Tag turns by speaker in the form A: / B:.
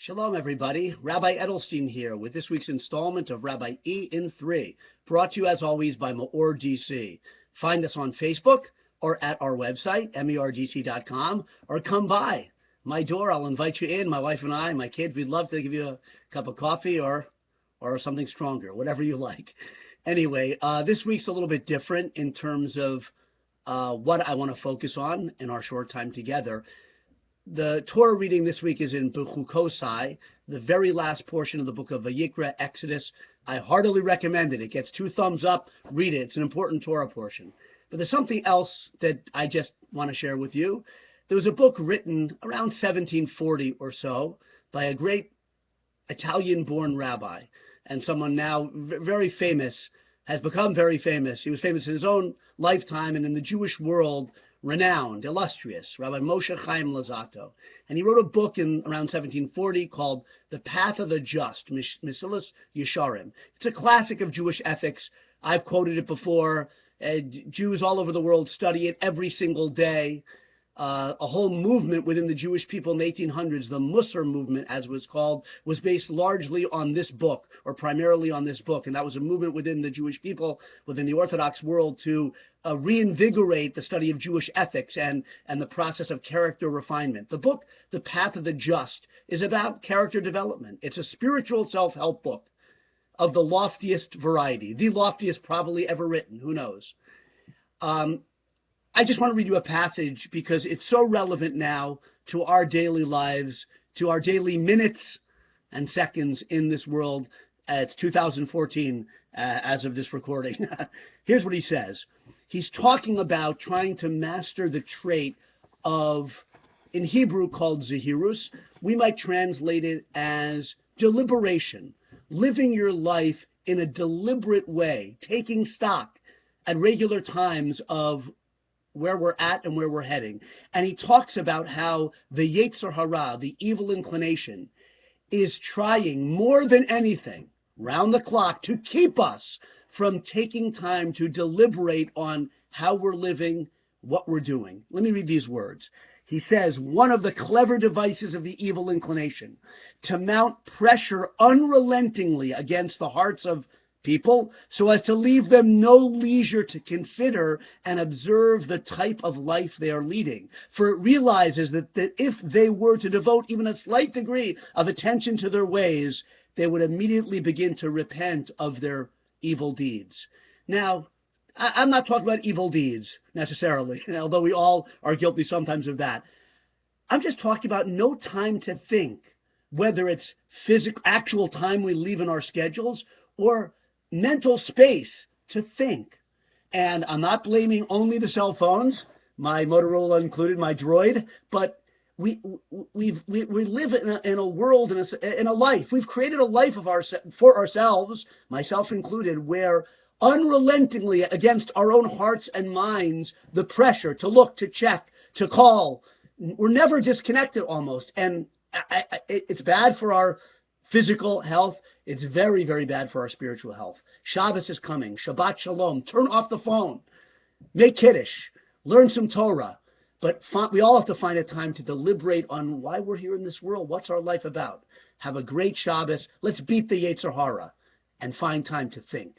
A: Shalom, everybody. Rabbi Edelstein here with this week's installment of Rabbi E in 3, brought to you as always by MEOR DC. Find us on Facebook or at our website, MEORDC.com, or come by my door. I'll invite you in, my wife and I, my kids. We'd love to give you a cup of coffee or something stronger, whatever you like. Anyway, this week's a little bit different in terms of what I want to focus on in our short time together. The Torah reading this week is in Bechukosei, the very last portion of the book of Vayikra, Exodus. I heartily recommend it. It gets 2 thumbs up. Read it. It's an important Torah portion. But there's something else that I just want to share with you. There was a book written around 1740 or so by a great Italian-born rabbi and someone now very famous, has become very famous. He was famous in his own lifetime and in the Jewish world, renowned, illustrious, Rabbi Moshe Chaim Luzzatto. And he wrote a book in around 1740 called The Path of the Just, Mesilas Yesharim. It's a classic of Jewish ethics. I've quoted it before. Jews all over the world study it every single day. A whole movement within the Jewish people in the 1800s, the MEOR movement, as it was called, was based largely on this book, or primarily on this book. And that was a movement within the Jewish people, within the Orthodox world, to reinvigorate the study of Jewish ethics and the process of character refinement. The book, The Path of the Just, is about character development. It's a spiritual self-help book of the loftiest variety, the loftiest probably ever written, who knows. I just want to read you a passage because it's so relevant now to our daily lives, to our daily minutes and seconds in this world. It's 2014 as of this recording. Here's what he says. He's talking about trying to master the trait of, in Hebrew called zahirus. We might translate it as deliberation, living your life in a deliberate way, taking stock at regular times of where we're at and where we're heading. And he talks about how the Yetzer Hara, the evil inclination, is trying more than anything, round the clock, to keep us from taking time to deliberate on how we're living, what we're doing. Let me read these words. He says, one of the clever devices of the evil inclination to mount pressure unrelentingly against the hearts of people so as to leave them no leisure to consider and observe the type of life they are leading. For it realizes that if they were to devote even a slight degree of attention to their ways, they would immediately begin to repent of their evil deeds. Now, I'm not talking about evil deeds necessarily, although we all are guilty sometimes of that. I'm just talking about no time to think, whether it's actual time we leave in our schedules or mental space to think. And I'm not blaming only the cell phones, my Motorola included, my Droid, but we live in a world, in a life. We've created a life for ourselves, myself included, where unrelentingly against our own hearts and minds, the pressure to look, to check, to call, we're never disconnected almost. And it's bad for our physical health. It's very, very bad for our spiritual health. Shabbos is coming. Shabbat Shalom. Turn off the phone. Make Kiddush. Learn some Torah. But we all have to find a time to deliberate on why we're here in this world. What's our life about? Have a great Shabbos. Let's beat the Yetzer Hara and find time to think.